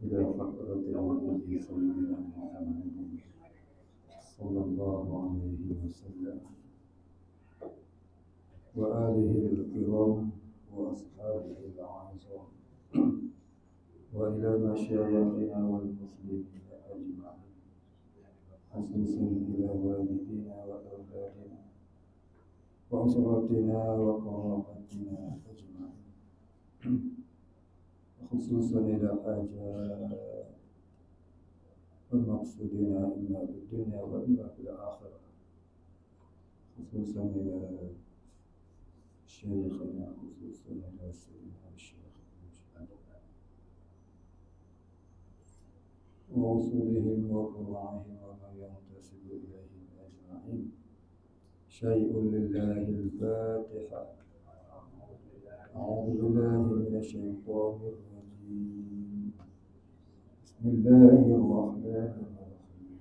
إلى حضرة النبي سيدنا محمد صلى الله عليه وسلم وآله الكرام وأصحابه الأعظم وإلى مشايخنا والمسلمين أجمعين، خصوصا إلى والدينا وأولادنا وأسرتنا وقرابتنا أجمعين، خصوصا إلى حاجات ومقصودنا إما في الدنيا وإما في الآخرة، خصوصا إلى شيخنا، خصوصا إلى سيدنا الشيخ ووصولهم وفروعهم وما ينتسب إليهم أجمعين. شيء لله الفاتحة. أعوذ بالله من الشيطان الرجيم. بسم الله الرحمن الرحيم.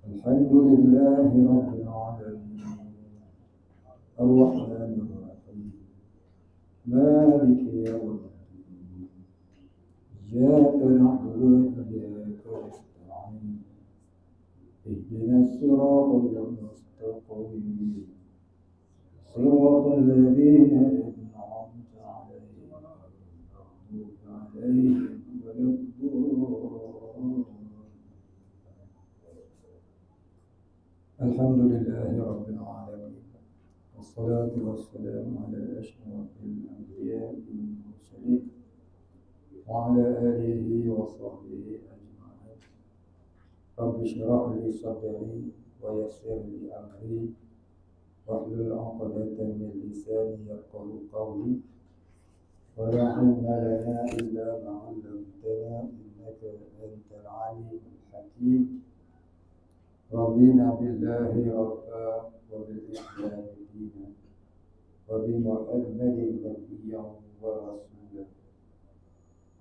الحمد لله رب العالمين الرحمن الرحيم مالك يوم الدين إياك نعبد وإياك نستعين اهدنا الصراط المستقيم صراط الذين أنعمت عليهم غير المغضوب عليهم ولا الضالين. الحمد لله رب العالمين والصلاة والسلام على أشرف الأنبياء والمرسلين وعلى آله وصحبه أجمعين. رب اشرح لي صدري ويسر لي أمري واحلل عقدة من لساني يفقهوا قولي ولا علم لنا إلا ما علمتنا إنك أنت العليم الحكيم. رضينا بالله ربا وبالإسلام دينا وبمحمد نبيا ورسولا.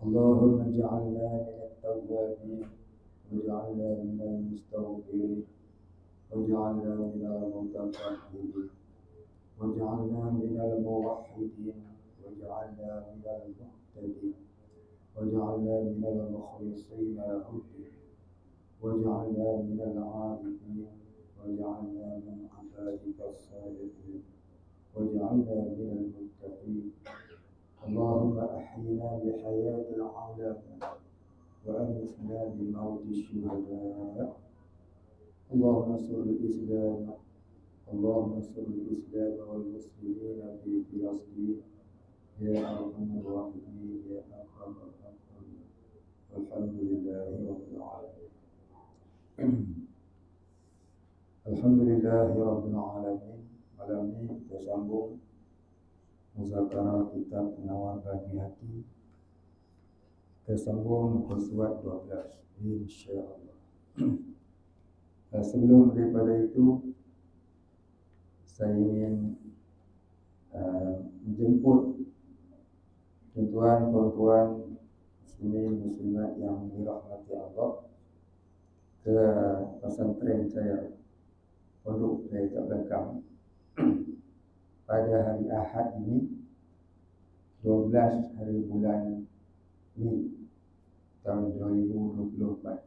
اللهم اجعلنا من التوابين واجعلنا من المستغفرين واجعلنا من المتقبلين واجعلنا من الموحدين واجعلنا من المهتدين واجعلنا من المخلصين لك واجعلنا من العابدين واجعلنا من عبادك الصالحين واجعلنا من المتقين. اللهم أحينا بحياة العلماء وأمتنا بموت الشهداء. اللهم انصر الإسلام، اللهم انصر الإسلام والمسلمين في فلسطين يا أرحم الراحمين يا أكرم الأكرمين. والحمد لله رب العالمين. Alhamdulillah Rabbil Alamin. Malam ini kita sambung muzakarah kitab Penawar Bagi Hati. Kita sambung muka surat 12 insyaAllah. Sebelum daripada itu, saya ingin menjemput tuan-tuan muslimin muslimat yang dirahmati Allah ke pesantren saya, pondok saya kat belakang, pada hari Ahad ini 12 hari bulan Mei tahun 2024.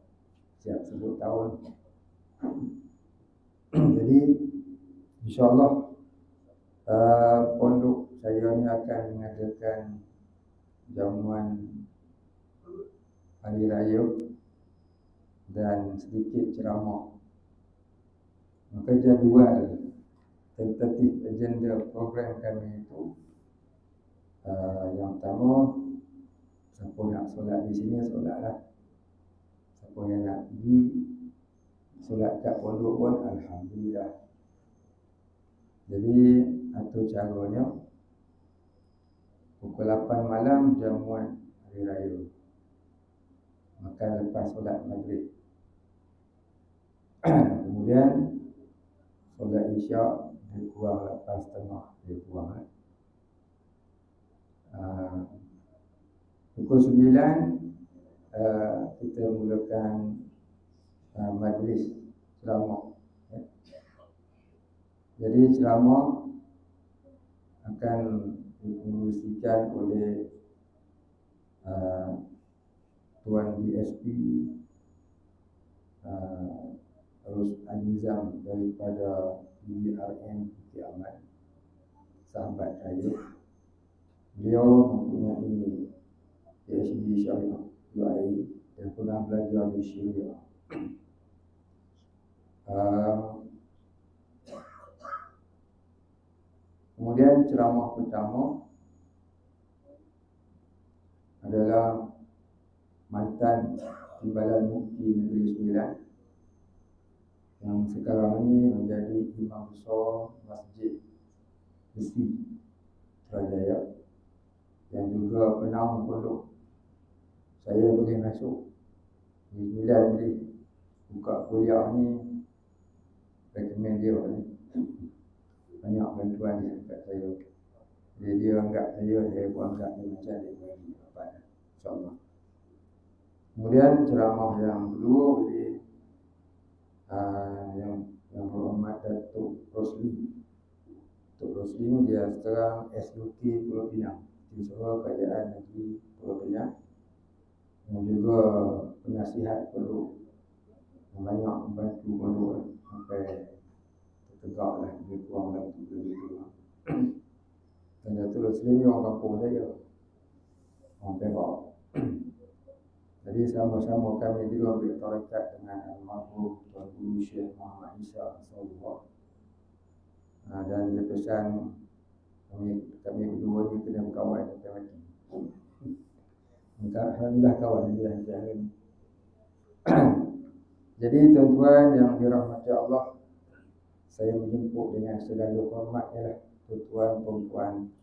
Siap sebut tahun. Jadi insyaAllah pondok saya ni akan mengadakan jamuan hari raya dan sedikit ceramah. Maka jadual tentatif agenda program kami itu, yang pertama, siapa nak solat di sini solatlah. Siapa yang nak pergi solat kat pondok pun alhamdulillah. Jadi atur caranya pukul 8 malam jamuan hari raya, makan lepas solat maghrib. Kemudian solat isyak lebih kurang 8.30 lebih kurang. Pukul 9 kita mulakan majlis ceramah. Jadi ceramah akan dipengerusikan oleh Tuan DSP Rus Anizam daripada PDRN Bukit Aman, sahabat saya. Beliau mempunyai PhD Syariah UAE dan pernah belajar di Syria. Kemudian ceramah pertama adalah mantan Timbalan Mufti Negeri Sembilan yang sekarang ini menjadi Imam Besar Masjid Besi Putrajaya yang juga pernah mempeluk saya boleh masuk di Sembilan, boleh buka kuliah ni, rekomen dia ni. Banyak bantuan dia dekat saya. Jadi dia anggap saya pun anggap dia macam dia bagi apa, insyaAllah. Kemudian ceramah yang kedua oleh yang berhormat Datuk Rosli. Datuk Rosli ni dia sekarang SUK Pulau Pinang, Jurusuruh Kerajaan Negeri Pulau Pinang, yang juga penasihat perlu banyak membantu pondok sampai tertegak lah, lebih kurang lah begitu. Dan Datuk Rosli ni orang kampung saya, orang Perak. Jadi sama-sama kami juga ambil tarekat dengan almarhum Tuan Guru Syekh Muhammad Isa Sallallahu. Dan dia pesan kami berdua ni kena berkawan sampai mati. Alhamdulillah kawan dia hari ni. Jadi tuan-tuan yang dirahmati Allah, saya menjemput dengan segala hormat ialah tuan-tuan perempuan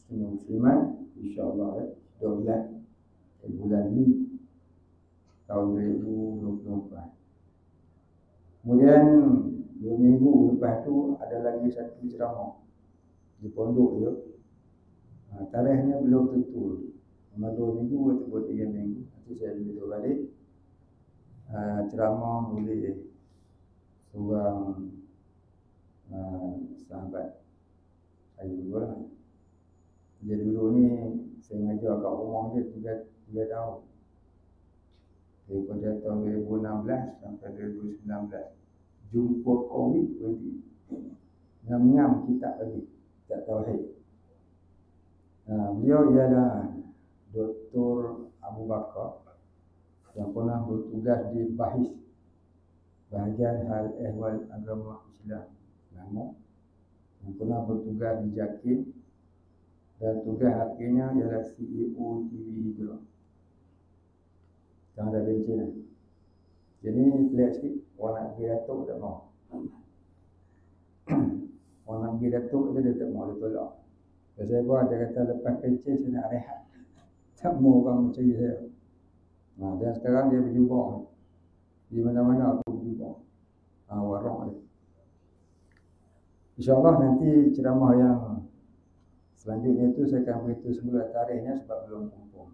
muslimat, insya-Allah 12 bulan ni tahun 2024. Kemudian 2 minggu lepas tu ada lagi satu ceramah di pondok je. Tarikhnya belum tentu. Cuma 2 minggu atau 3 minggu. Nanti saya beritahu balik. Ceramah oleh seorang sahabat saya juga. Dia dulu ni saya mengajar kat rumah dia 3 tahun. Daripada tahun 2016 sampai 2019. Jumpa Covid berhenti. Ngam-ngam kitab lagi, kitab Tauhid. Beliau ialah Dr. Abu Bakar yang pernah bertugas di Bahis, Bahagian Hal Ehwal Agama Islam Selangor, yang pernah bertugas di Jakin, dan tugas akhirnya ialah CEO TV Hijrah. Yang ada bencin lah. Jadi pelik sikit, orang nak pergi Datuk tak mau. Orang nak pergi Datuk dia tak mau, dia tolak. Dan saya pun dia kata lepas pencin saya nak rehat. Tak mau orang mencari saya. Dan sekarang dia berjumpa. Di mana-mana aku berjumpa. Warok dia. InsyaAllah nanti ceramah yang selanjutnya itu saya akan beritahu semula tarikhnya sebab belum kumpul.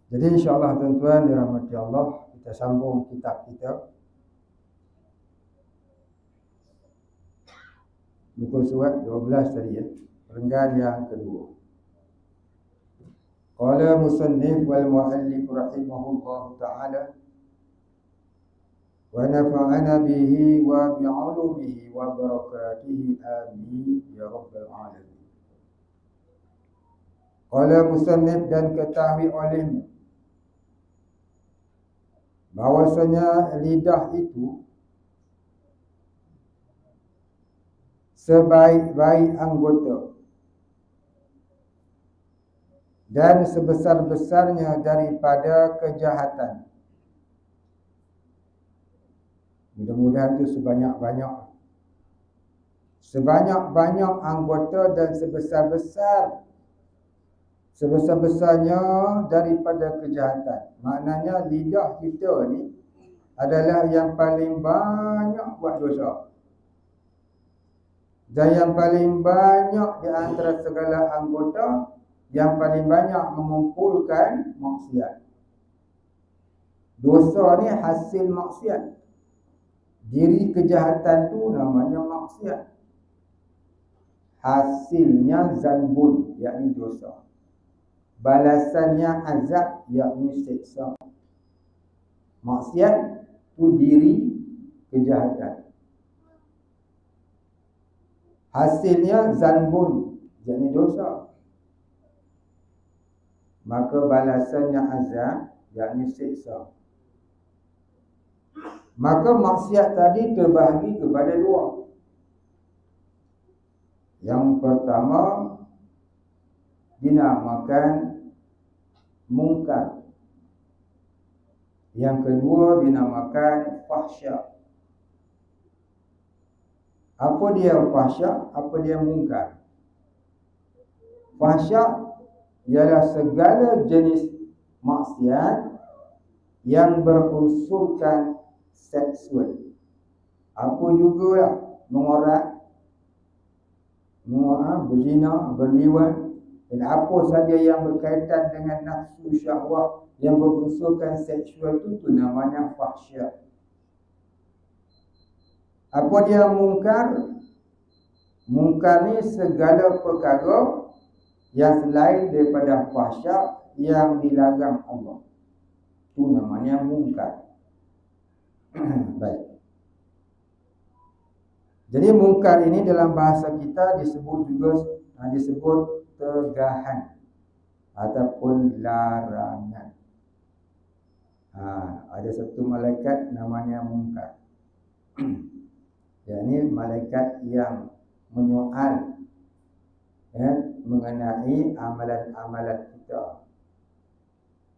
Jadi insyaAllah tuan-tuan dirahmati Allah, kita sambung kitab kita. Buku surat 12 tadi ya. Perenggan yang kedua. Qala musannif wal muallif rahimahullah ta'ala wa nafa'ana bihi wa bi'ulumihi wa barakatihi amin ya rabbal alamin. Qala musannif, dan ketahui olehnya bahwasanya lidah itu sebaik-baik anggota dan sebesar-besarnya daripada kejahatan. Mudah-mudahan itu sebanyak-banyak anggota dan sebesar-besarnya daripada kejahatan. Maknanya lidah kita ni adalah yang paling banyak buat dosa. Dan yang paling banyak di antara segala anggota, yang paling banyak mengumpulkan maksiat. Dosa ni hasil maksiat. Diri kejahatan tu namanya maksiat. hasilnya zanbun, yakni dosa. Balasannya azab, yakni siksa. Maksiat tu diri kejahatan. Hasilnya zanbun, yakni dosa. Maka balasannya azab, yakni siksa. Maka maksiat tadi terbahagi kepada dua. Yang pertama dinamakan mungkar. Yang kedua dinamakan fahsya. Apa dia fahsya? Apa dia mungkar? Fahsya ialah segala jenis maksiat yang berunsurkan seksual. Apa jugalah mengorat, berzina, berliwat, dan apa saja yang berkaitan dengan nafsu syahwat yang berunsurkan seksual itu namanya fahsya. Apa dia mungkar? Mungkar ni segala perkara yang selain daripada fahsya yang dilarang Allah. Itu namanya mungkar. Baik. Jadi mungkar ini dalam bahasa kita disebut tegahan ataupun larangan. Ada satu malaikat namanya mungkar. Yakni malaikat yang menyoal mengenai amalan-amalan kita.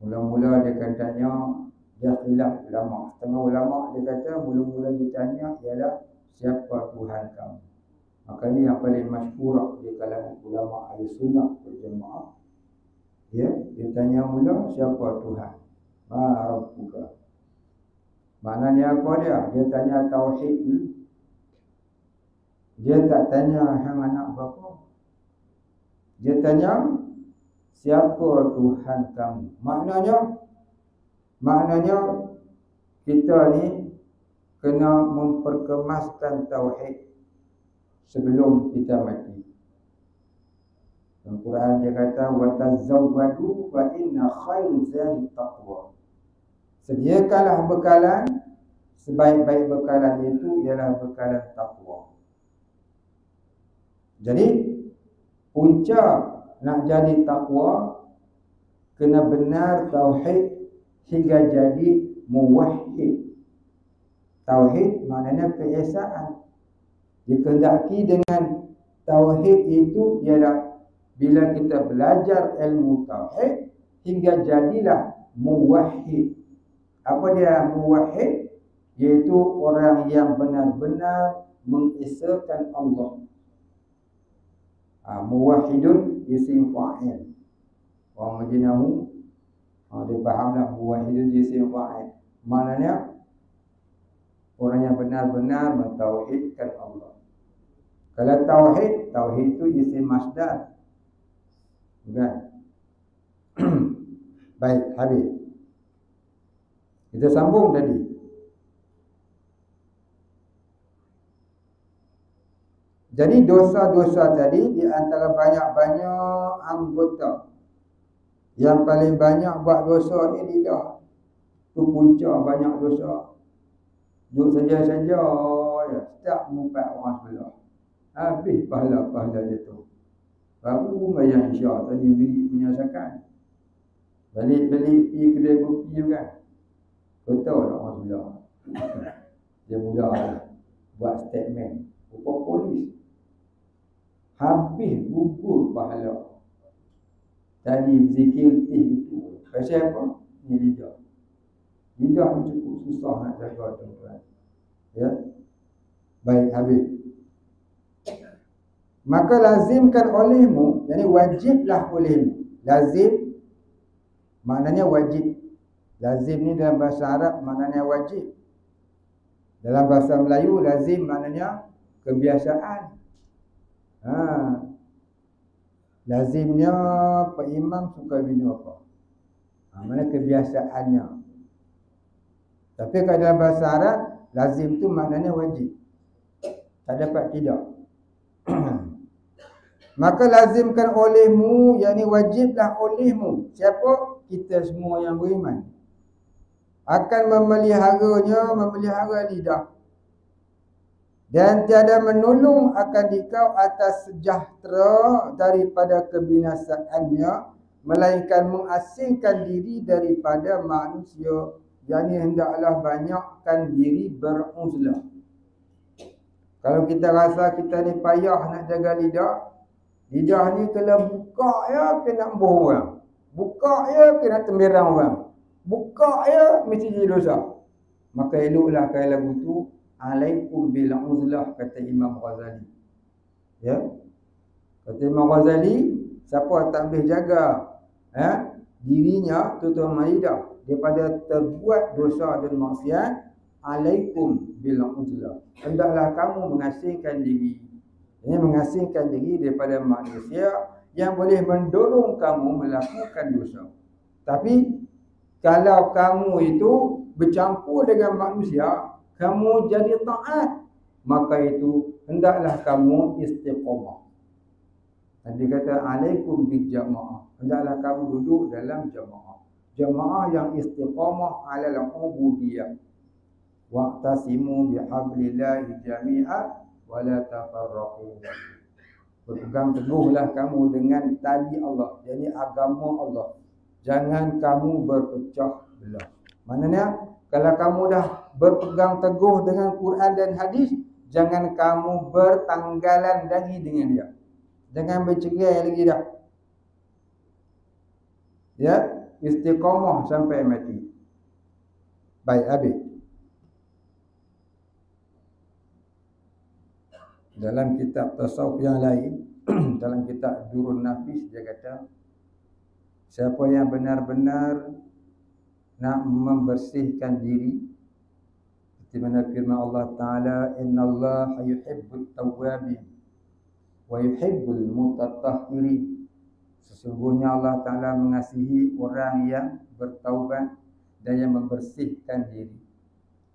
Mula-mula dia katanya dia khilaf ulama. Setengah ulama dia kata mula-mula ditanya ialah siapa Tuhan kamu. Maka ini yang paling masyhur di kalangan ulama ahli sunnah wal jamaah. Dia tanya mula siapa Tuhan. Ma rabbuka. Maknanya apa dia? Dia tanya tauhid dulu. Dia tak tanya hang anak bapa. Dia tanya siapa Tuhan kamu. Maknanya kita ni kena memperkemaskan tauhid sebelum kita mati. Dalam Quran dia kata wa tazawwadu fa inna khairu zadi taqwa. Sediakanlah bekalan, sebaik-baik bekalan itu ialah bekalan takwa. Jadi punca nak jadi takwa kena benar tauhid hingga jadi muwahhid. Tauhid maknanya keesaan. Dikehendaki dengan tauhid itu ialah bila kita belajar ilmu tauhid hingga jadilah muwahhid. Apa dia muwahhid? Iaitu orang yang benar-benar mengesakan Allah. Muwahhidun isim fa'il. Orang majinahu dia fahamlah muwahhidun isim fa'il. Maknanya orang yang benar-benar mentauhidkan Allah. Kalau tauhid itu isim masdar. Bukan? Baik, habis. Kita sambung tadi. Jadi dosa-dosa tadi di antara banyak-banyak anggota. Yang paling banyak buat dosa ni lidah. Itu punca banyak dosa. Duduk saja-saja ya, tak mumpat orang sebelah. Habis pahala-pahala dia tu. Baru bayar insya tadi beli penyasakan. Balik-balik pergi kedai kopi kan. Kau tahu tak orang sebelah. Dia mula buat statement. Rupa polis. Habis gugur pahala. Tadi zikir itu. Pasal apa? Ni lidah. Lidah pun cukup susah nak jaga tuan-tuan. Ya. Baik, habis. Maka lazimkan olehmu, yakni wajiblah olehmu. Lazim maknanya wajib. Lazim ni dalam bahasa Arab maknanya wajib. Dalam bahasa Melayu lazim maknanya kebiasaan. Lazimnya Pak Imam suka minum apa? Mana kebiasaannya. Tapi kalau dalam bahasa Arab lazim tu maknanya wajib. Tak dapat tidak. Maka lazimkan olehmu, yakni wajiblah olehmu. Siapa? Kita semua yang beriman. Akan memelihara lidah. Dan tiada menolong akan dikau atas sejahtera daripada kebinasaannya, melainkan mengasingkan diri daripada manusia. Yang hendaklah banyakkan diri beruzlah. Kalau kita rasa kita ni payah nak jaga lidah, lidah ni kalau buka ya kena embuh orang. Buka ya kena temberang orang. Buka ya mesti jadi dosa. Maka eloklah kalau lagu tu, alaikum bil uzlah, kata Imam Ghazali. Ya. Kata Imam Ghazali, siapa tak boleh jaga dirinya, terutama lidah, daripada terbuat dosa dan maksiat, alaikum bil uzlah. Hendaklah kamu mengasingkan diri. Ini mengasingkan diri daripada manusia yang boleh mendorong kamu melakukan dosa. Tapi kalau kamu itu bercampur dengan manusia, kamu jadi taat, maka itu hendaklah kamu istiqamah. Nabi kata alaikum bil jamaah. Hendaklah kamu duduk dalam jamaah. Jamaah yang istiqamah ala al-ubudiyah. Wa'tasimu bihablillahi jami'a wa la tafarraqu. Berpegang teguhlah kamu dengan tali Allah, yakni agama Allah. Jangan kamu berpecah belah. Maknanya kalau kamu dah berpegang teguh dengan Quran dan hadis, jangan kamu bertanggalan lagi dengan dia. Jangan bercerai lagi dah. Ya, istiqamah sampai mati. Baik, habis. Dalam kitab tasawuf yang lain, dalam kitab Durun Nafis, dia kata, siapa yang benar-benar nak membersihkan diri, seperti mana firman Allah Ta'ala, innallaha yuhibbut tawwabin wa yuhibbul mutatahhirin. Sesungguhnya Allah Ta'ala mengasihi orang yang bertaubat dan yang membersihkan diri.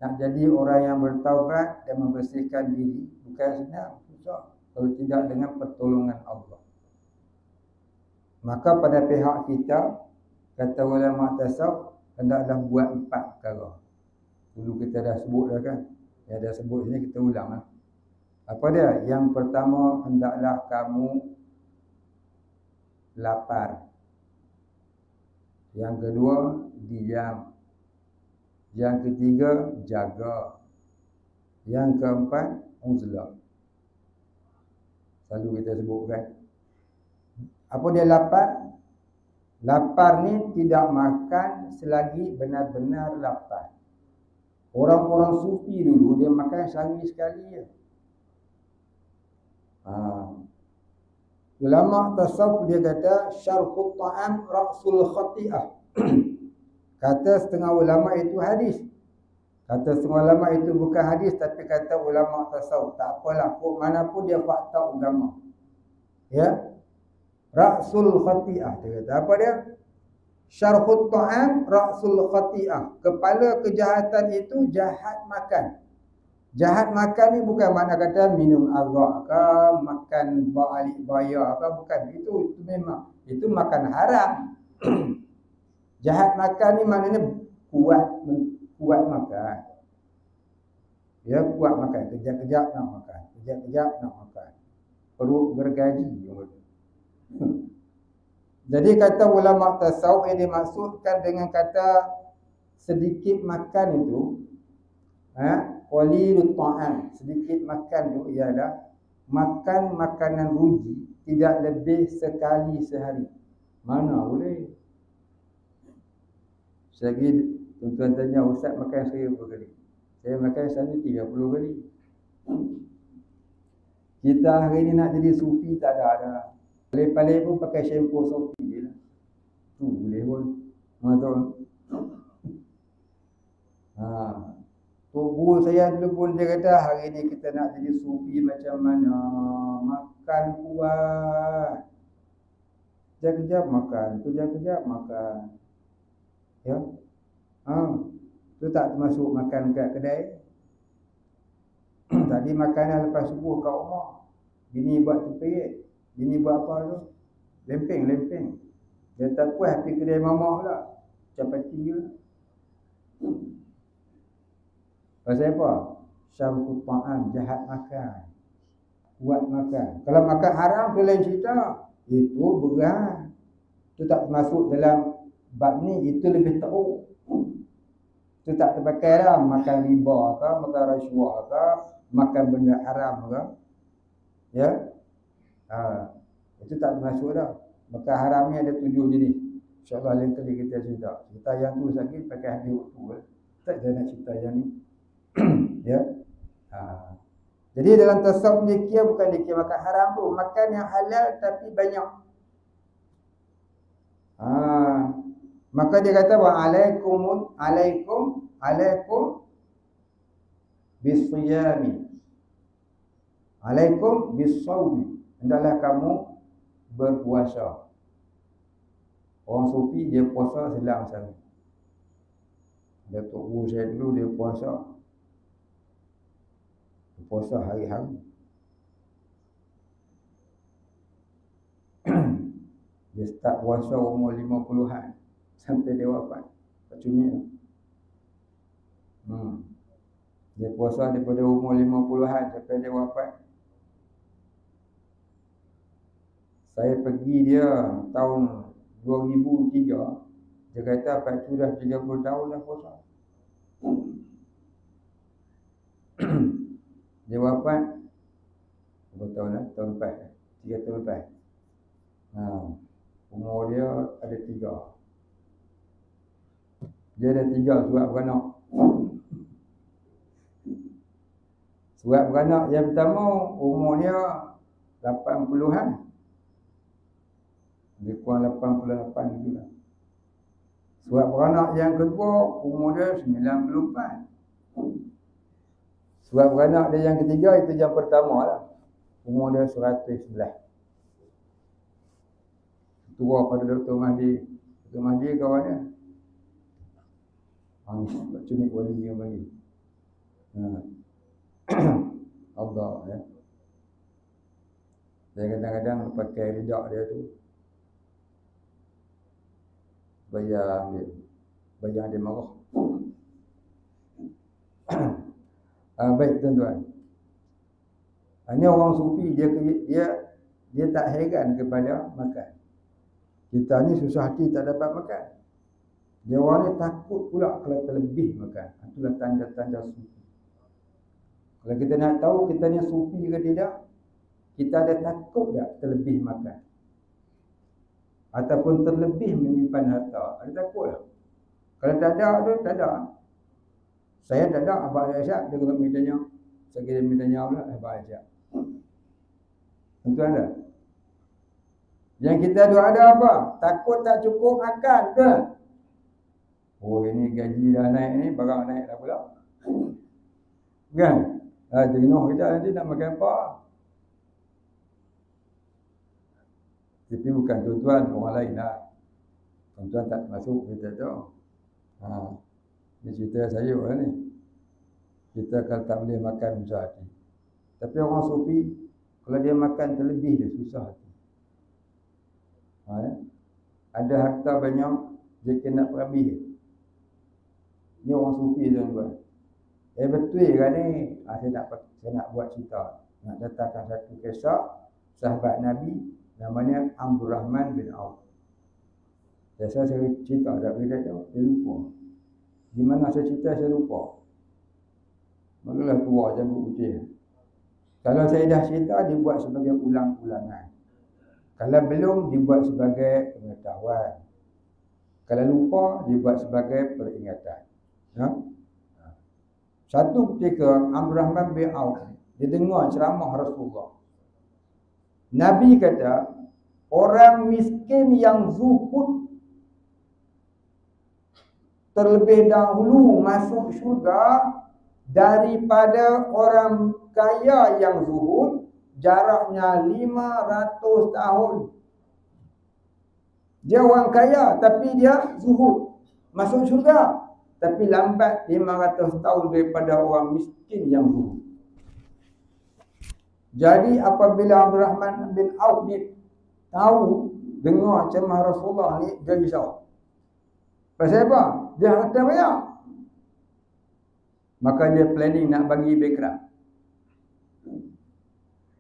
Nak jadi orang yang bertaubat dan membersihkan diri bukan senang, susah, kalau tidak dengan pertolongan Allah. Maka pada pihak kita, kata ulama tasawuf, hendaklah buat 4 perkara. Dulu kita dah sebut dah kan. Yang dah sebut sini kita ulang lah. Apa dia? Yang pertama, hendaklah kamu lapar. Yang kedua, diam. Yang ketiga, jaga. Yang keempat, uzlah. Selalu kita sebutkan. Apa dia lapar? Lapar ni tidak makan selagi benar-benar lapar. Orang-orang sufi dulu dia makan sehari sekali je. Ulama tasawuf dia kata syarhut ta'am ra'sul khati'ah. Kata setengah ulama itu hadis. Kata setengah ulama itu bukan hadis, tapi kata ulama tasawuf. Tak apalah, mana pun dia fakta agama. Ya. Ra'sul khati'ah. Dia kata apa dia? Syarhut ta'am ra'sul khati'ah. Kepala kejahatan itu jahat makan. Jahat makan ni bukan makna kata minum arak ke, makan balik bayar ke, bukan. Itu memang, itu makan haram. Jahat makan ni maknanya kuat makan. Ya, kuat makan. Kejap-kejap nak makan. Kejap-kejap nak makan. Perut gergaji. Jadi kata ulama tasawuf yang dimaksudkan dengan kata sedikit makan itu, qalilut ta'am, sedikit makan itu ialah makan makanan ruji tidak lebih sekali sehari. Mana boleh? Selagi tuan-tuan tanya, ustaz makan saya berapa kali? Saya makan sehari 30 kali. Kita hari ni nak jadi sufi tak ada. Paling-paling pun pakai shampoo Sophie je lah. Tu boleh pun. Tahu. Tubuh saya dulu pun dia kata hari ni kita nak jadi sufi macam mana? Makan kuat. Kejap-kejap makan. Kejap-kejap makan. Ya. Tu tak termasuk makan kat kedai. Tadi makanan lepas subuh kat rumah. Bini buat tepirik. Bini buat apa tu? Lempeng. Dia tak puas pergi kedai mamak pula. Capati ke. Pasal apa? Syarku ta'am, jahat makan. Kuat makan. Kalau makan haram tu lain cerita. Itu berat. Itu tak masuk dalam bab ni. Itu lebih teruk. Itu tak terpakai dah. Makan riba ke, makan rasuah ke, makan benda haram ke. Ya. Itu tak termasuk dah. Makan haram ni ada 7 jenis. InsyaAllah lain kali kita cerita. Cerita yang tu lagi pakai habis waktu. Tak ada nak cerita yang ni. Ya. Jadi dalam tasawuf dikir bukan dikir makan haram tu. Makan yang halal tapi banyak. Maka dia kata wa alaikum bisiyami. Alaikum bisawmi. Hendaklah kamu berpuasa. Orang sufi dia puasa selang sana. Datuk Guru saya dulu dia puasa. Puasa hari-hari. Dia start puasa umur 50-an sampai dia wafat. Cumi. Dia puasa daripada umur 50-an sampai dia wafat. Saya pergi dia tahun 2003. Dia kata Pak Cu dah 30 tahun dah puasa. Dia wafat berapa tahun dah? Tahun lepas. 3 tahun lepas. Umur dia ada 3. Dia ada 3 surat beranak. Surat beranak yang pertama umurnya 80-an. Dia kurang 88 gitu lah. Surat beranak yang kedua umur dia 94. Surat beranak dia yang ketiga itu yang pertama lah. Umur dia 111. Tua pada Dr. Mahdi. Dr. Mahdi kawan dia. Cumi wali yang bagi. Allah ya. Dia kadang-kadang pakai ridak dia tu. Bayang dia marah. Baik tuan-tuan. Ini orang sufi dia tak heran kepada makan. Kita ni susah hati tak dapat makan. Dia orang ni takut pula kalau terlebih makan. Itulah tanda-tanda sufi. Kalau kita nak tahu kita ni sufi ke tidak, kita ada takut tak terlebih makan? Ataupun terlebih menyimpan harta. Ada takut tak? Kalau tak ada tu, tak ada. Saya tak ada, Abang Aisyah, dia kena mintanya. Saya kira mintanya pula, Abang Aisyah. Tentu ada. Yang kita ada apa? Takut tak cukup makan ke? Oh, ini gaji dah naik ni, barang naik dah pula. Kan? Jenuh kita nanti nak makan apa? Tapi bukan tuan-tuan, orang lain lah. Tuan-tuan tak masuk kita tu. Ini cerita saya lah ni. Kita kalau tak boleh makan susah hati. Tapi orang sufi, kalau dia makan terlebih dia susah hati. Ada harta banyak, dia kena perhabis. Ini orang sufi tuan-tuan. Betul kan ni? Saya nak buat cerita. Nak datangkan satu kisah sahabat Nabi namanya Abdul Rahman bin Auf. Saya cerita tak boleh tahu, saya lupa. Di mana saya cerita saya lupa. Makalah tua janggut putih. Kalau saya dah cerita dibuat sebagai ulang-ulangan. Kalau belum dibuat sebagai pengetahuan. Kalau lupa dibuat sebagai peringatan. Satu ketika Abdul Rahman bin Auf dia dengar ceramah Rasulullah. Nabi kata, orang miskin yang zuhud terlebih dahulu masuk syurga daripada orang kaya yang zuhud, jaraknya 500 tahun. Dia orang kaya tapi dia zuhud, masuk syurga, tapi lambat 500 tahun daripada orang miskin yang zuhud. Jadi apabila Abdul Rahman bin Auf ni tahu dengar ceramah Rasulullah ni, dia risau. Pasal apa? Dia harta banyak. Maka dia planning nak bagi bankrupt.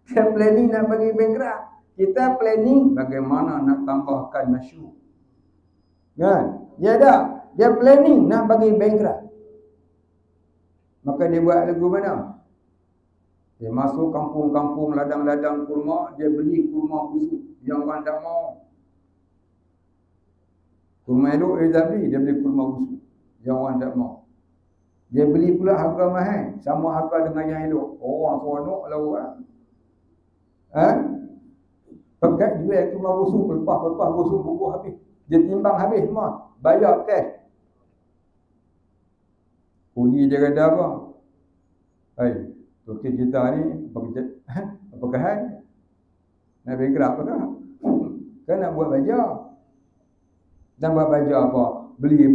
Dia planning nak bagi bankrupt. Kita planning bagaimana nak tambahkan masyhur. Kan? Dia planning nak bagi bankrupt. Maka dia buat lagu mana? Dia masuk kampung-kampung, ladang-ladang kurma, dia beli kurma busuk yang orang tak mau. Kurma elok dia tak beli, dia beli kurma busuk yang orang tak mau. Dia beli pula harga mahal, sama harga dengan yang elok. Orang seronok lah orang. Pekat jual kurma busuk, lepas busuk buku habis. Dia timbang habis semua, bayar cash. Kuli dia kata apa? Okey kita ni apa hal? Nak bankrupt ke? Kan nak buat baja. Dan buat baja apa? Beli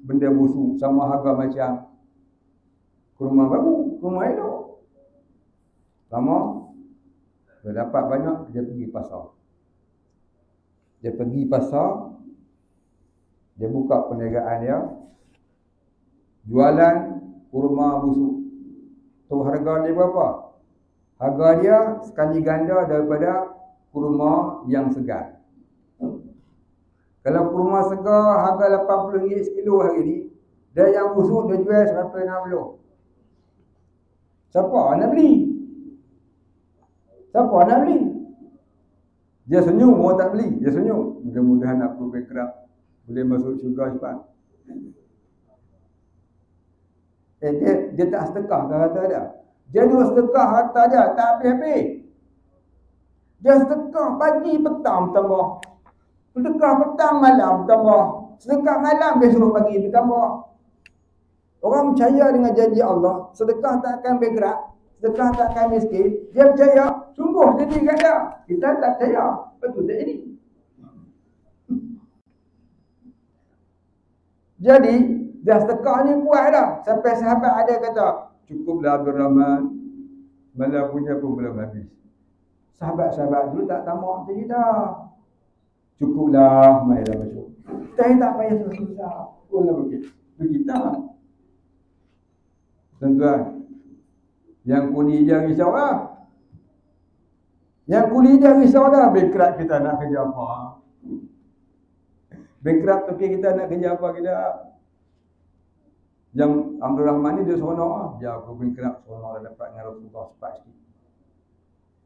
benda busuk sama harga macam kurma baru, kurma elok. Lama dia dapat banyak, dia pergi pasar. Dia buka perniagaan dia, jualan kurma busuk. Tu harga dia berapa? Harga dia sekali ganda daripada kurma yang segar. Kalau kurma segar harga RM80 sekilo hari ni, dia yang busuk dia jual RM160. Siapa nak beli? Dia senyum, orang tak beli. Dia senyum. Mudah-mudahan aku bankrupt, boleh masuk syurga cepat. Dia tak sedekah ke harta dia. Dia duk sedekah harta dia, tak habis-habis. Dia sedekah pagi petang bertambah. Sedekah petang malam bertambah. Sedekah malam dia suruh pagi bertambah. Orang percaya dengan janji Allah, sedekah tak akan bankrupt, sedekah tak akan miskin. Dia percaya, sungguh jadi kat dia. Kita tak percaya, betul tak ini? Jadi dah sedekah ni puas dah. Sampai sahabat ada kata, cukuplah Abdul Rahman, malam punya pun belum habis. Sahabat-sahabat dulu tak tamak macam kita. Cukuplah, mainlah masuk. Saya tak payah susah-susah. Boleh begitu tak? Tuan-tuan, yang kuli dia risau lah. Yang kuli dia risau dah. Bankrupt kita nak kerja apa? Bankrupt tapi kita nak kerja apa kita? Yang Abdul Rahman ni dia seronok lah. Ya aku bankrupt, seronok dah dapat dengan Rasulullah cepat sikit.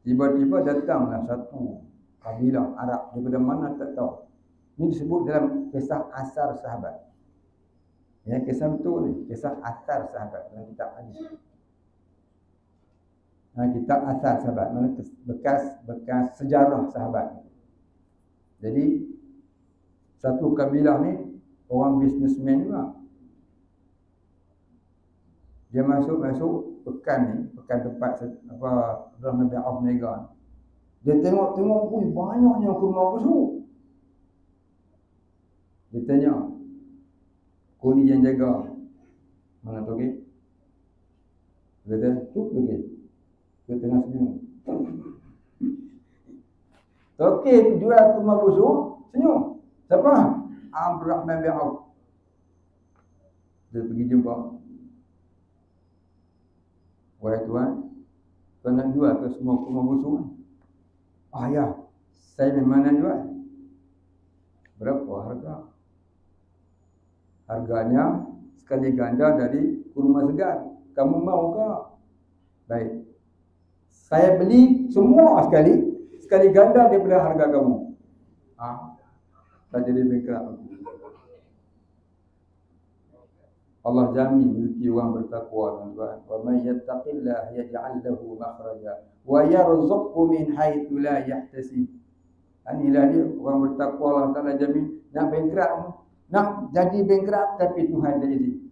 Tiba-tiba datanglah satu kabilah Arab daripada mana tak tahu. Ini disebut dalam kisah asar sahabat. Ya, kisah betul ni, kisah asar sahabat dalam kitab hadis. Kitab asar sahabat, mana bekas sejarah sahabat. Jadi satu kabilah ni orang businessman juga. Dia masuk pekan ni, pekan tempat apa Rahman bin Auf Niaga. Dia tengok, banyaknya kurma busuk. Dia tanya, kuli yang jaga, mana tu ke? Dia kata, tu pergi. Dia tengah senyum. Okey, jual kurma busuk, senyum. Siapa? Abdul Rahman bin Auf. Dia pergi jumpa. Wahai tuan, tuan nak jual ke semua kurma busuk? Ya, saya memang nak jual. Berapa harga? Harganya sekali ganda dari kurma segar. Kamu mau ke? Baik. Saya beli semua sekali ganda daripada harga kamu. Tak jadi bankrupt. Allah jamin rezeki orang bertakwa, tuan-tuan. Wa may yattaqillah yaj'al lahu makhraja wa yarzuqhu min haitsu la yahtasib. Inilah dia orang bertakwa, Allah Taala jamin nak bankrupt, nak jadi bankrupt tapi Tuhan dah izin.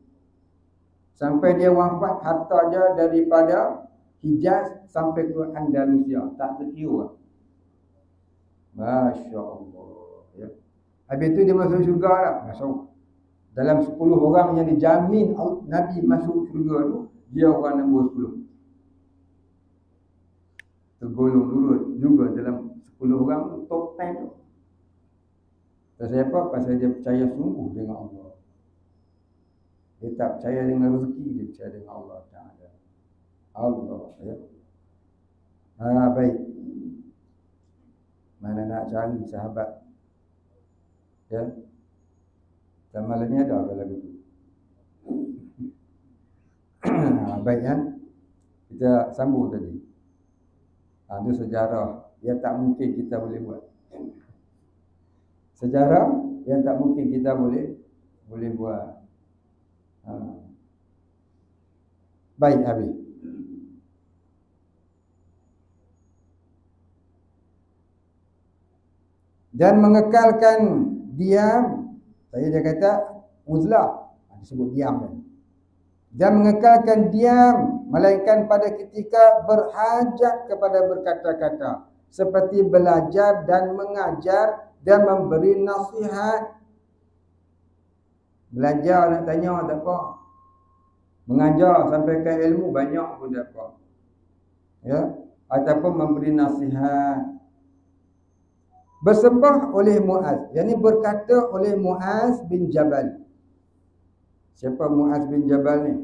Sampai dia wafat harta dia daripada Hijaz sampai ke Andalusia, tak terkira. Masya-Allah ya. Habis itu dia masuk syurga dah. Masuk. Dalam 10 orang yang dijamin Nabi masuk syurga tu, dia orang nombor 10. Tu tergolong dulu juga dalam 10 orang top 10 tu. Pasal apa? Pasal dia percaya sungguh dengan Allah. Dia tak percaya dengan rezeki, dia percaya dengan Allah Ta'ala. Allah, ya. Baik. Mana nak cari sahabat, ya. Dan malam ni ada ke lagu tu? Baik, ya. Kita sambung tadi. Itu sejarah yang tak mungkin kita boleh buat. Sejarah yang tak mungkin kita boleh buat. Baik, habis. Dan mengekalkan diam. Saya dia kata uzlah, disebut diam kan. Dan mengekalkan diam melainkan pada ketika berhajat kepada berkata-kata, seperti belajar dan mengajar dan memberi nasihat. Belajar nak tanya tak apa. Mengajar sampaikan ilmu banyak pun tak apa. Ya, ataupun memberi nasihat. Bersembah oleh Muaz, yakni berkata oleh Muaz bin Jabal. Siapa Muaz bin Jabal ni?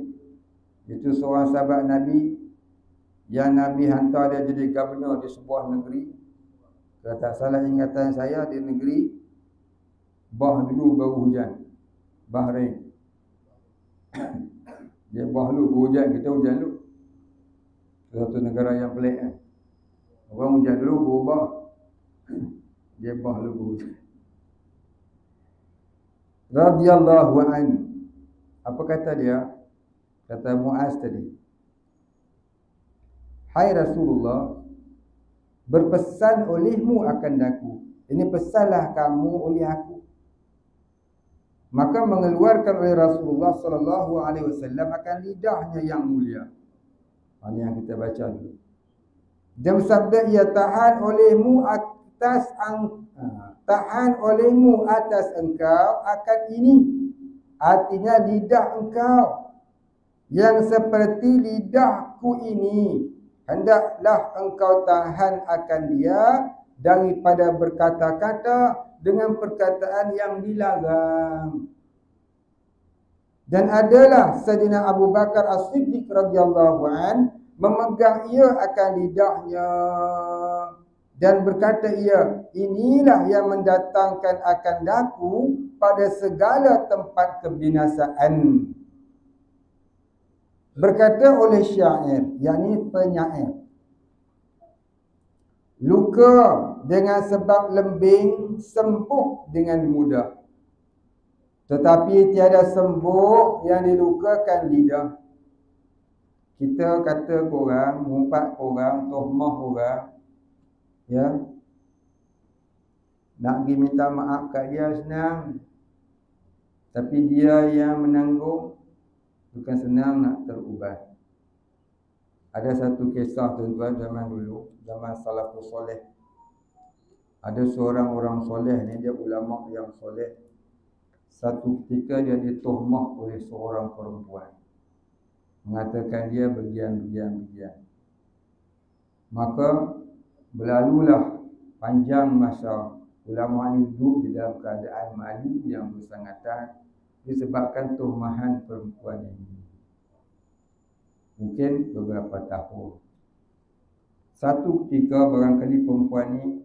Itu seorang sahabat Nabi yang Nabi hantar dia jadi gubernur di sebuah negeri. Kalau tak salah ingatan saya, di negeri Bah dulu baru hujan, Bahrain. Dia Bah dulu baru hujan, kita hujan dulu. Satu negara yang pelik kan. Orang hujan dulu baru Bah. Dia Bah dulu baru hujan. Radiyallahu anhu. Apa kata dia? Kata Muaz tadi, hai Rasulullah, berpesan olehmu akan aku. Ini pesanlah kamu oleh aku. Maka mengeluarkan oleh Rasulullah sallallahu alaihi wasallam akan lidahnya yang mulia. Ini yang kita baca dulu. Dia bersabda, ia tahan olehmu atas engkau akan ini. Artinya lidah engkau yang seperti lidahku ini, hendaklah engkau tahan akan dia daripada berkata-kata dengan perkataan yang dilarang. Dan adalah Sayyidina Abu Bakar As-Siddiq radhiyallahu an memegang ia akan lidahnya dan berkata ia, inilah yang mendatangkan akan daku pada segala tempat kebinasaan. Berkata oleh syair, yakni penyair, luka dengan sebab lembing sembuh dengan mudah, tetapi tiada sembuh yang dilukakan lidah. Kita kata korang, mengumpat korang, tohmah korang, ya, nak pergi minta maaf kat dia senang, tapi dia yang menanggung. Bukan senang nak terubat. Ada satu kisah tuan-tuan zaman dulu, zaman salafus soleh. Ada seorang orang soleh ni, dia ulama yang soleh. Satu ketika dia ditohmah oleh seorang perempuan, mengatakan dia begian. Maka berlalulah panjang masa ulama ni duduk di dalam keadaan malu yang bersangatan disebabkan tuhmahan perempuan ini. Mungkin beberapa tahun. Satu ketika barangkali perempuan ni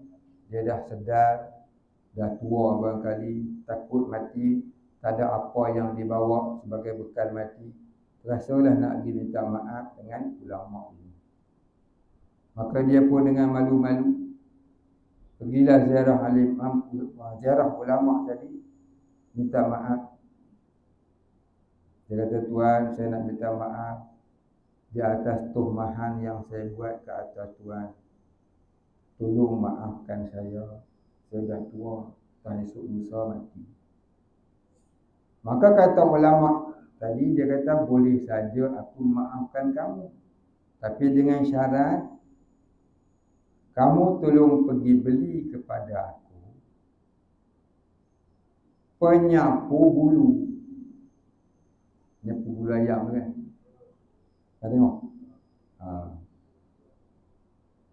dia dah sedar, dah tua barangkali, takut mati, tak ada apa yang dibawa sebagai bekal mati. Rasalah nak pergi minta maaf dengan ulama ini. Maka dia pun dengan malu-malu pergilah ziarah ulama tadi, minta maaf. Dia kata, Tuan, saya nak minta maaf di atas tuhmahan yang saya buat ke atas Tuan. Tolong maafkan saya dah tua, dan esok lusa mati. Maka kata ulama tadi, dia kata, boleh saja aku maafkan kamu, tapi dengan syarat kamu tolong pergi beli kepada aku penyapu bulu. Nyapu bulu ayam kan? Kau tengok?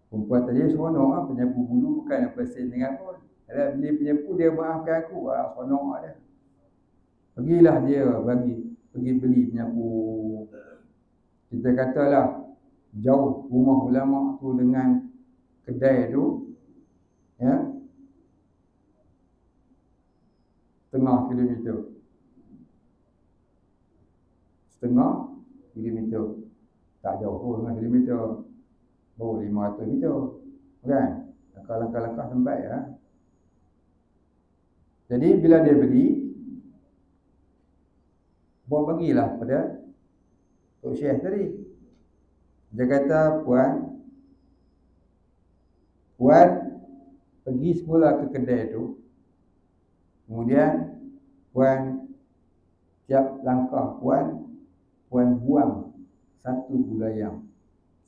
Perempuan tadi seronok lah, penyapu bulu bukan apa sen dengan pun. Kalau beli penyapu dia maafkan aku, seronok lah dia. Pergilah dia pergi beli penyapu. Kita katalah jauh rumah ulama tu dengan kedai tu, ya, setengah kilometer, tak jauh pun dengan kilometer, baru 500 meter, kan? Langkah-langkah sampai ya. Jadi bila dia beli, buat bagilah pada Tok Syekh tadi. Dia kata, puan pergi semula ke kedai tu, kemudian puan tiap langkah puan buang satu gulayang.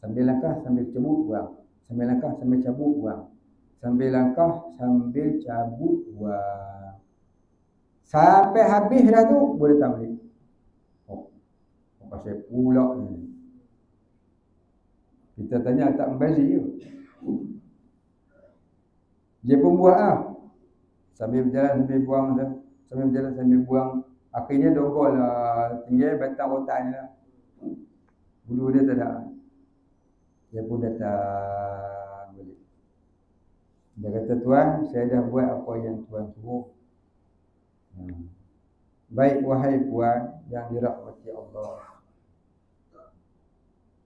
Sambil langkah sambil cabut buang. Sambil langkah sambil cabut buang. Sambil langkah sambil cabut buang. Sampai habis dah tu boleh tak balik. Pasal pula ni. Kita tanya tak membazir ke? Dia pun buat lah. Sambil berjalan sambil buang dah. Sambil berjalan sambil buang. Akhirnya dogol lah. Tinggal batang otak ni lah. Bulu dia tak ada. Dia pun datang balik. Dia kata, tuan, saya dah buat apa yang tuan suruh. Baik wahai puan yang dirahmati Allah.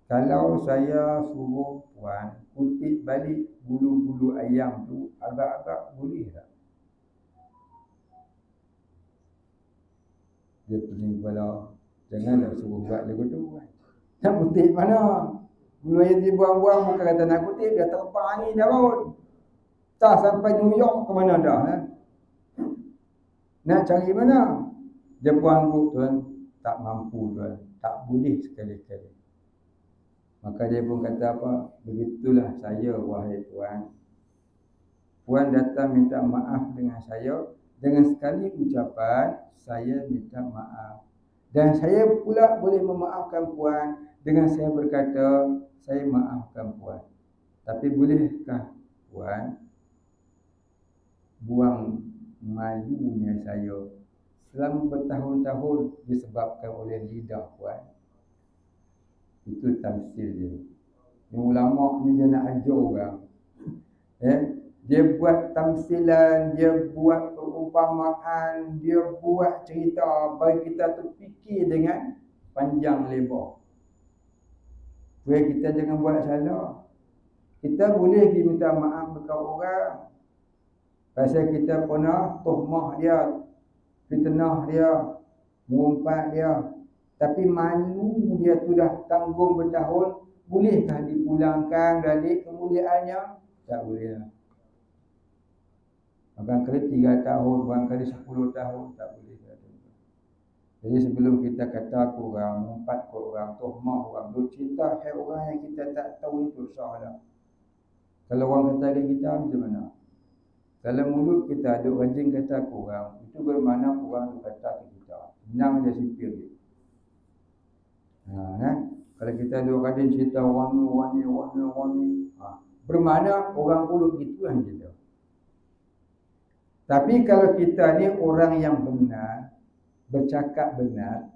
Kalau saya suruh puan kutip balik bulu-bulu ayam tu, agak-agak boleh tak? Dia pening kepala. Janganlah suruh buat lagu tu. Nak kutip mana? Bulu ayam dibuang-buang, bukan kata nak kutip, dia terbang angin dah pun. Tak sampai New York ke mana dah. Nak cari mana? Dia puan tuan, tak mampu tuan. Tak boleh sekali-kali. Maka dia pun kata apa? Begitulah saya wahai puan. Puan datang minta maaf dengan saya. Dengan sekali ucapan, saya minta maaf. Dan saya pula boleh memaafkan puan dengan saya berkata, saya maafkan puan. Tapi bolehkah puan buang malunya saya selama bertahun-tahun disebabkan oleh lidah puan? Itu tamsil dia. Yang ulama ni dia nak ajar orang. Dia buat tamsilan, dia buat perumpamaan, dia buat cerita bagi kita tu fikir dengan panjang lebar. Supaya kita jangan buat salah. Kita boleh pergi minta maaf dekat orang. Pasal kita pernah tuhmah dia, fitnah dia, mengumpat dia. Tapi malu dia tu dah tanggung bertahun. Bolehkah dipulangkan balik kemuliaannya? Tak boleh lah. Barangkali 3 tahun, barangkali 10 tahun, tak boleh. Jadi sebelum kita kata ke orang, mengumpat ke orang, tuhmah orang, duk cerita orang yang kita tak tahu itu salah. Kalau orang kata kita macam mana? Kalau mulut kita ada rajin kata ke orang, itu bermakna orang kata ke kita. Senang dia sipir dia. Kalau kita ada rajin cerita warna-warni, bermakna orang mulut gitu yang kita. Tapi kalau kita ni orang yang benar, bercakap benar,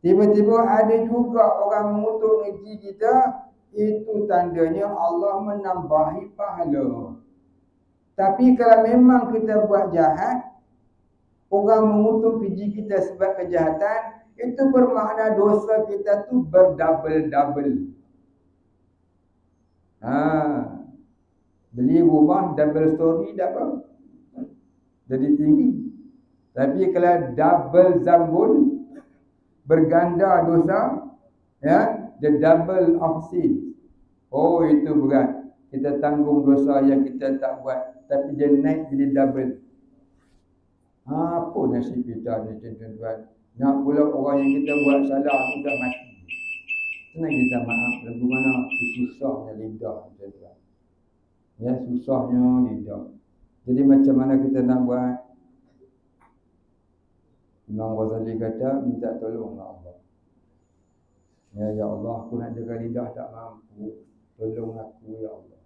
tiba-tiba ada juga orang mengutuk ngaji kita, itu tandanya Allah menambahi pahala. Tapi kalau memang kita buat jahat, orang mengutuk keji kita sebab kejahatan, itu bermakna dosa kita tu berdouble-double. Beli rumah double story dah apa? Jadi tinggi. Tapi kalau double zambun, berganda dosa, ya, the double of sin. Oh, itu berat. Kita tanggung dosa yang kita tak buat, tapi dia naik jadi double. Apa nasib kita ni tuan-tuan? Nak pula orang yang kita buat salah sudah mati. Senang kita maaf. Lagu mana? Susahnya lidah tuan-tuan. Ya, susahnya lidah. Jadi macam mana kita nak buat? Imam Ghazali kata, minta tolong Allah. Ya Allah, aku nak jaga lidah tak mampu. tolong aku ya Allah.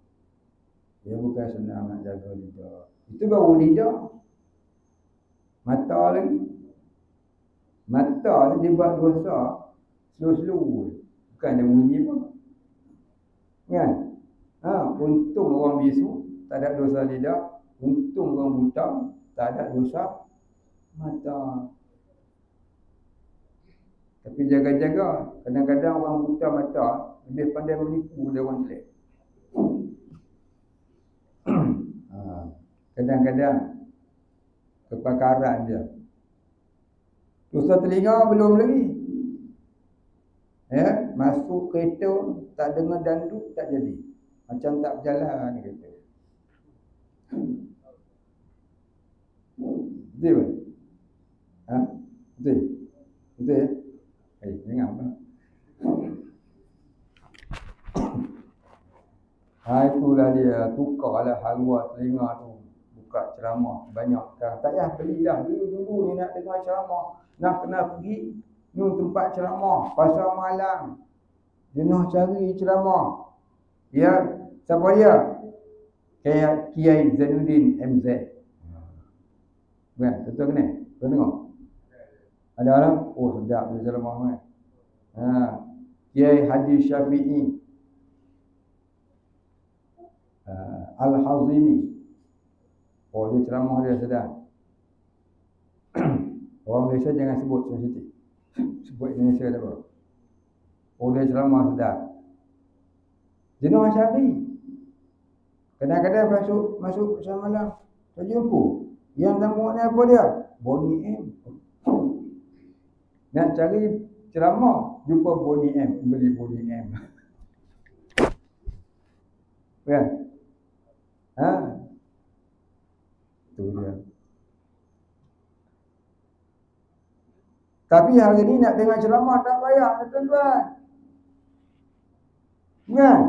Ya bukan senang nak jaga lidah. Itu baru lidah. Mata lagi. Mata ni dia buat dosa slow-slow. Bukan dia bunyi pun. Kan? Untung orang bisu tak ada dosa lidah. Untung orang buta tak ada dosa mata. Tapi jaga-jaga. Kadang-kadang orang buta mata lebih pandai menipu daripada orang jelek. Kadang-kadang kepakaran dia. Dosa telinga belum lagi. Ya, masuk kereta tak dengar dandut tak jadi. Macam tak berjalan kereta. Betul? Betul? Betul ya? Jangan apa. Itulah dia. Tukarlah haluan telinga tu. Buka ceramah. Banyak sekarang. Tak payah belilah. Dulu ni nak dengar ceramah. Nak kena pergi ni tempat ceramah. Pasar malam. Jenuh cari ceramah. Ya. Siapa dia? Kiai Zainuddin MZ. Kan? Betul kena? Kau tengok? Ada orang? Oh sedap dia ceramah kan? Kiai Haji Syafi'i Al-Hazimi. Oh dia ceramah dia sedap. Orang Malaysia jangan sebut sensitif. Sebut Indonesia tak apa. Oh dia ceramah sedap. Jenuh Syafi'i. Kadang-kadang masuk pasar malam. Tak jumpa. Yang tamu ni apa dia? Bonnie M. Nak cari ceramah, jumpa Bonnie M. Beli Bonnie M. Kan? Itu dia. Tapi hari ni nak dengar ceramah tak payah, tuan-tuan. Kan?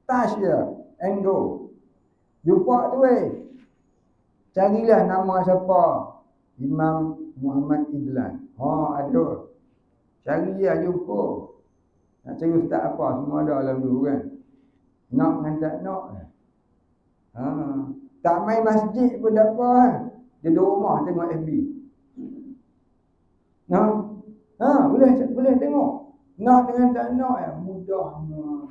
Touch dia. And go. Jumpa tu carilah nama siapa. Imam Muhammad Idlan. Ada. Cari dia jumpa. Nak cari ustaz apa, semua ada dalam dulu kan. Nak dengan tak nak. Tak main masjid pun tak apa. Dia duduk rumah tengok FB. Boleh tengok. Nak dengan tak nak mudahnya.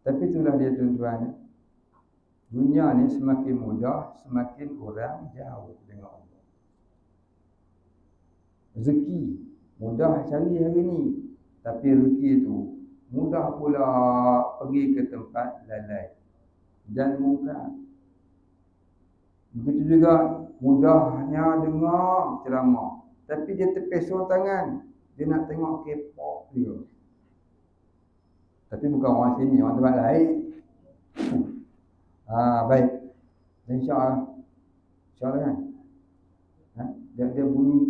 Tapi itulah dia tuan-tuan. Dunia ni semakin mudah, semakin orang jauh dengan Allah. Rezeki mudah cari hari ni, tapi rezeki itu mudah pula pergi ke tempat lalai dan mungkar. Begitu juga mudahnya dengar ceramah, tapi dia terpesong tangan, dia nak tengok K-pop dia. Tapi bukan orang sini, orang tempat lain. Baik. InsyaAllah kan. Dia bunyi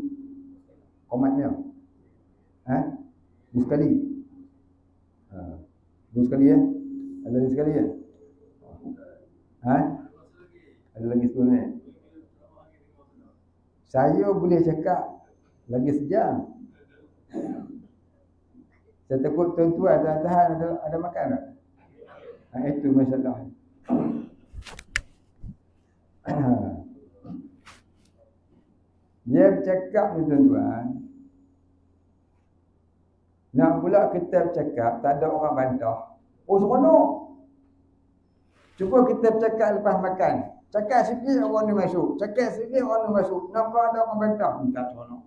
komat dia. Dua sekali. Dua sekali ya. Ada lagi sekali ya. Ada lagi 10 minit. Saya boleh cakap lagi sejam. Saya takut tuan-tuan tahan ada makan tak? Itu masalah. Dia bercakap ni tuan-tuan. Nak pula kita bercakap, tak ada orang bantah. Oh seronok. Cuba kita bercakap lepas makan. Cakap sikit orang ni masuk. Cakap sikit orang ni masuk. Nampak ada orang bantah. Tak seronok.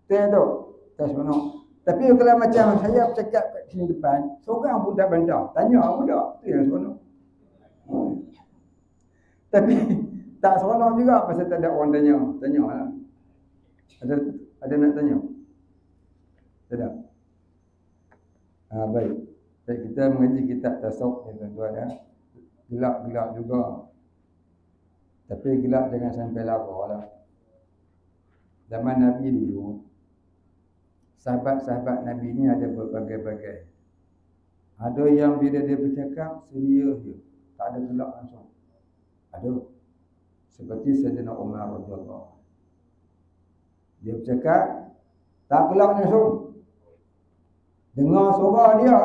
Tak seronok. Tapi kalau macam saya bercakap kat sini depan, seorang pun tak bantah. Tanya pun tak. Itu yang seronok. Tapi tak seronok juga pasal tak ada orang tanya. Tanya lah. Ada nak tanya? Tidak? Baik. Kita mengaji kitab tasawuf ni tuan-tuan ya. Gelak-gelak juga. Tapi gelak jangan sampai lara lah. Zaman Nabi dulu, sahabat-sahabat Nabi ni ada berbagai-bagai. Ada yang bila dia bercakap, serius je. Tak ada gelak langsung. Ada. Seperti Sayyidina Umar radhiyallahu. Dia bercakap, tak gelak langsung. Dengar suara dia,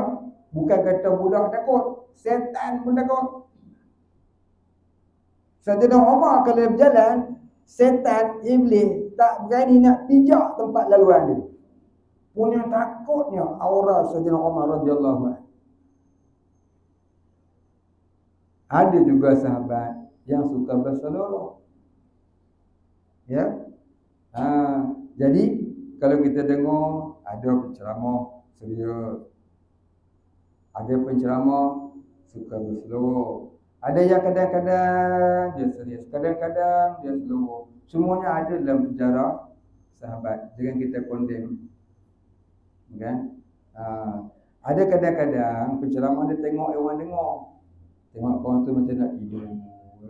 bukan kata budak takut, setan pun takut. Sayyidina Umar kalau berjalan, setan, iblis tak berani nak pijak tempat laluan dia. Punya takutnya aura Sayyidina Umar radhiyallahu anhu. Ada juga sahabat yang suka berseloroh. Ya. Jadi kalau kita dengar ada penceramah serius, ada penceramah suka berseloroh, ada yang kadang-kadang dia serius, kadang-kadang dia seloroh. Semuanya ada dalam sejarah sahabat. Jangan kita condemn, kan? Ada kadang-kadang penceramah dia tengok orang dengar, tengok kawan tu macam nak tidur,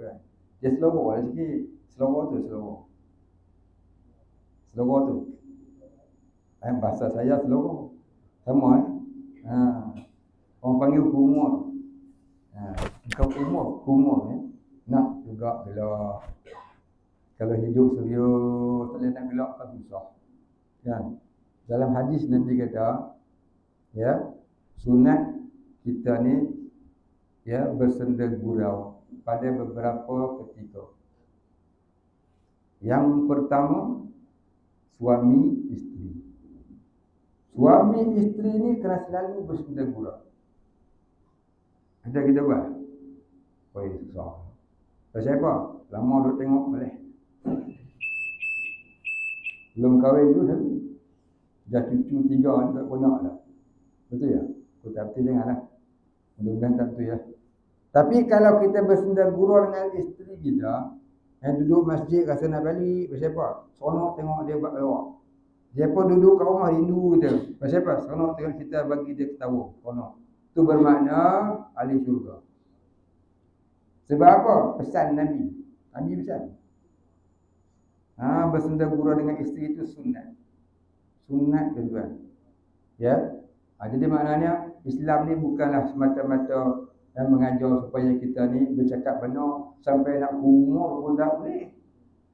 kan? Dia seloroh lah sikit. Seloroh tu. Bahasa saya seloroh. Sama orang panggil humor. Kau humor nak juga gelak. Kalau hidup serius tak boleh nak gelak kan susah. Kan? Dalam hadis Nabi kata, ya, sunat kita ni ya bersenda gurau pada beberapa ketika. Yang pertama, suami isteri. Suami isteri ni kena selalu bersenda gurau. Ada kita buat? Susah. Pasal apa? Lama duk tengok boleh. Belum kahwin tu dah cucu 3 tak nak dah. Betul ya? Aku tak betul janganlah. Mudah-mudahan tak betul ya. Tapi kalau kita bersenda gurau dengan isteri kita, yang duduk masjid rasa nak balik, pasal apa? Seronok tengok dia buat kelawar. Dia pun duduk kat rumah rindu kita. Pasal apa? Seronok tengok kita bagi dia ketawa. Seronok. Itu bermakna ahli syurga. Sebab apa? Pesan Nabi. Nabi pesan. Bersenda gurau dengan isteri itu sunat. Sunat tuan-tuan. Ya. Jadi maknanya Islam ni bukanlah semata-mata yang mengajar supaya kita ni bercakap benar sampai nak humor pun tak boleh.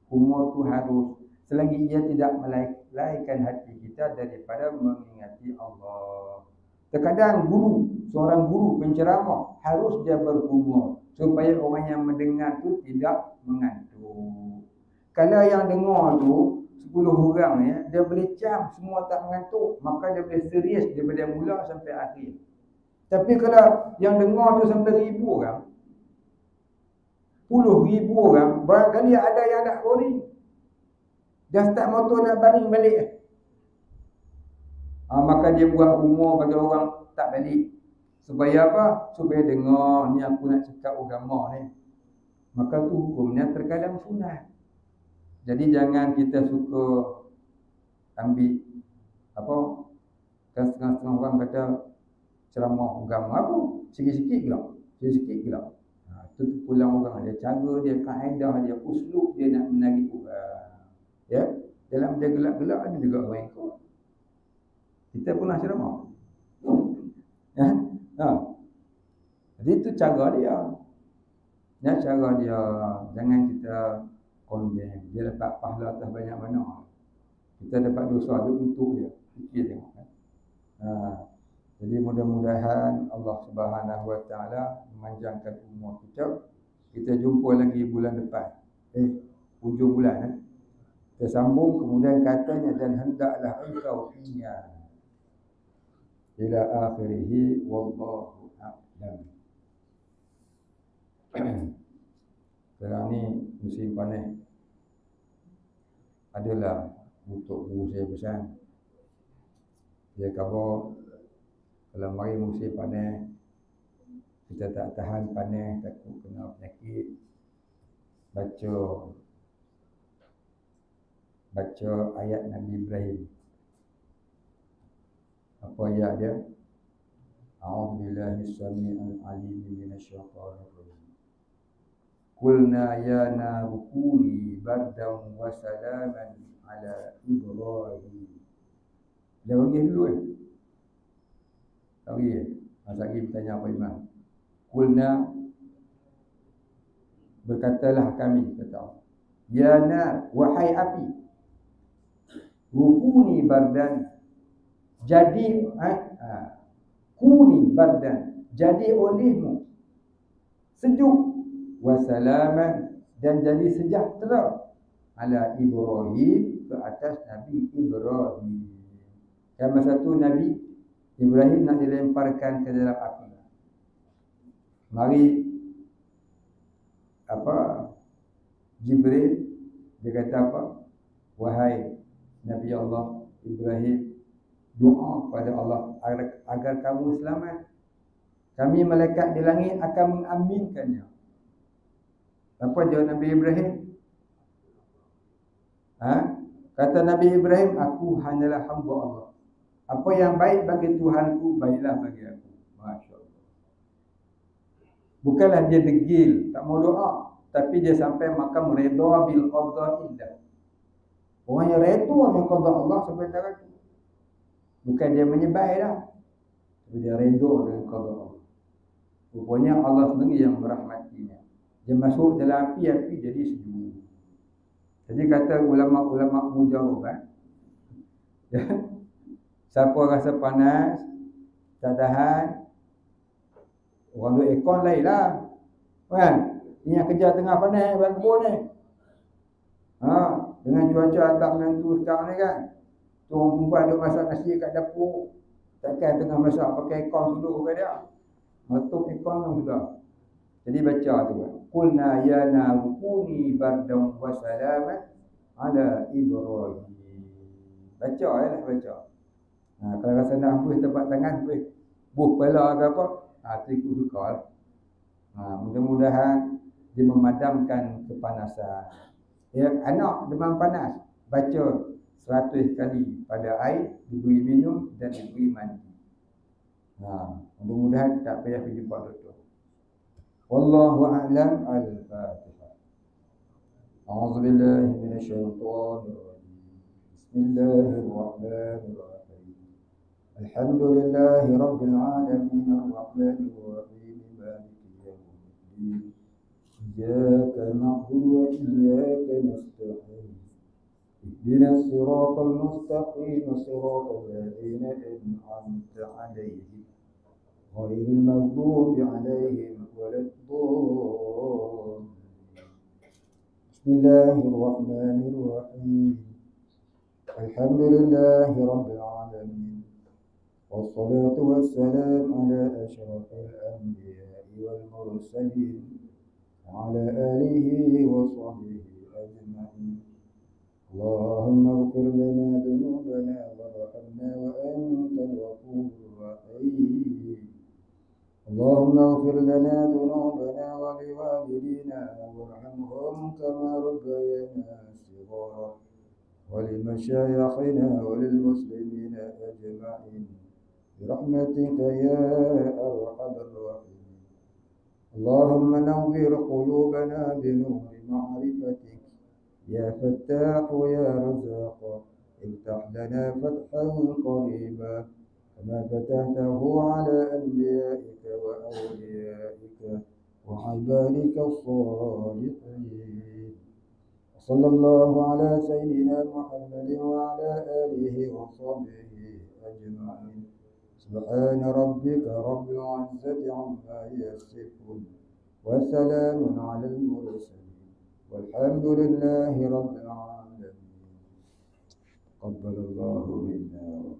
Humor tu harus selagi ia tidak melaikan hati kita daripada mengingati Allah. Terkadang seorang guru penceramah harus dia berhumor supaya orang yang mendengar tu tidak mengantuk. Kalau yang dengar tu 10 orang ya, dia boleh cam semua tak mengantuk, maka dia boleh serius daripada mula sampai akhir. Tapi kalau yang dengar tu sampai 1000 orang, puluh ribu orang, barangkali ada yang nak boring. Dia start motor nak baring balik. Maka dia buat humor bagi orang tak balik. Supaya apa? Supaya dengar ni aku nak cakap agama ni. Maka tu hukumnya terkadang sunat. Jadi jangan kita suka ambil kan setengah-setengah orang kata ceramah agama apa? Sikit-sikit gelap. Itu pulang orang dia, cara dia, kaedah dia, uslub dia nak menarik orang. Ya, dalam dia gelak-gelak ada juga orang ikut. Kita pernah ceramah. Ya. Jadi itu cara dia. Ya, cara dia. Jangan kita condemn. Dia dapat pahala atas banyak mana. Kita dapat dosa dia untuk dia. Fikir tengok kan. Jadi mudah-mudahan Allah Subhanahu Wa Taala memanjangkan umur kita. Kita jumpa lagi bulan depan. Hujung bulan Kita sambung kemudian katanya dan hendaklah engkau ingat ila akhirih wallahu a'lam. Sekarang ni musim panas. Adalah untuk guru saya pesan. Dia kata kalau mari musim panas, kita tak tahan panas, takut kena penyakit, baca ayat Nabi Ibrahim. Apa ayat dia? A'udzubillahi samii'il 'aliim minasyaitonir rajim. Qulna ya naru kuni bardan wa salaman ala Ibrahim. Dia bagi dulu Tak bagi Masa lagi bertanya apa Imam. Qulna, berkatalah kami, kata ya nar, wahai api, rukuni bardan, Jadi kuni bardan, jadi olehmu sejuk, wa salaman, dan jadi sejahtera, ala Ibrahim, ke atas Nabi Ibrahim. Yang masa tu Nabi Ibrahim nak dilemparkan ke dalam api. Mari Jibril, dia kata apa? Wahai Nabi Allah Ibrahim, doa pada Allah agar kamu selamat. Kami malaikat di langit akan mengaminkannya. Apa jawab Nabi Ibrahim? Kata Nabi Ibrahim, aku hanyalah hamba Allah. Apa yang baik bagi Tuhanku, baiklah bagi aku. Masya Allah. Bukanlah dia degil, tak mau doa, tapi dia sampai makam redha bil qadha illah. Orang yang redha dengan qadha Allah sampai darah tu. Bukan dia menyebai dah, tapi dia redha dengan qadha Allah. Rupanya Allah sendiri yang merahmatinya. Dia masuk dalam api jadi sejuk. Jadi kata ulama-ulama mujarrab, siapa rasa panas, tak tahan, orang duk aircon lain lah. Kan? Ini yang kerja tengah panas dalam kebun ni. Dengan cuaca tak menentu sekarang ni kan. Tu orang perempuan duk masak nasi kat dapur. Takkan tengah masak pakai aircon dulu ke dia. Meletup aircon tu sudah. Jadi baca tu kan. Qulna ya naru kuni bardan wa salaman ala Ibrahim. Baca lah baca. Kalau rasa nak hembus tempat tangan, hembus kepala ke apa, tu ikut suka lah. Mudah-mudahan dia memadamkan kepanasan. Ya, anak demam panas, baca 100 kali pada air, diberi minum dan diberi mandi. Mudah-mudahan tak payah pergi jumpa doktor. Wallahu a'lam. Al-Fatihah. A'udzu billahi minasyaitonir rajim. Bismillahirrahmanirrahim. Alhamdulillahi rabbil alamin arrahmanir rahim maliki yaumiddin. Iyyaka na'budu wa iyyaka nasta'in. Ihdinas siratal mustaqim, siratal ladzina an'amta 'alaihim ghairil maghdubi 'alaihim waladdallin. Bismillahirrahmanirrahim. Alhamdulillahi rabbil alamin. Wassalatu wassalamu ala asyrafil anbiya'i wal mursalin wa ala alihi wa sahbihi ajma'in. Allahumma ighfir lana dhunubana warhamna wa antal ghafurur rahim. Allahumma ighfir lana dhunubana wa liwalidina warhamhum kama rabbayana shighara wa limashayikhina wa lilmuslimina ajma'in birahmatika ya arhamar rahimin. Allahumma nawwir qulubana binuri ma'rifatik ya Fattah ya Razzaq. Iftah lana fathan qariba kama fatahtahu ala anbiya'ika wa awliya'ika wa ibadika as-salihin. Sallallahu ala sayyidina Muhammadin wa ala alihi wa sahbihi ajma'in. Subhana rabbika rabbil izzati amma yasifun wa salamun ala al-mursalin walhamdulillahi rabbil alamin. Taqabbalallahu minna.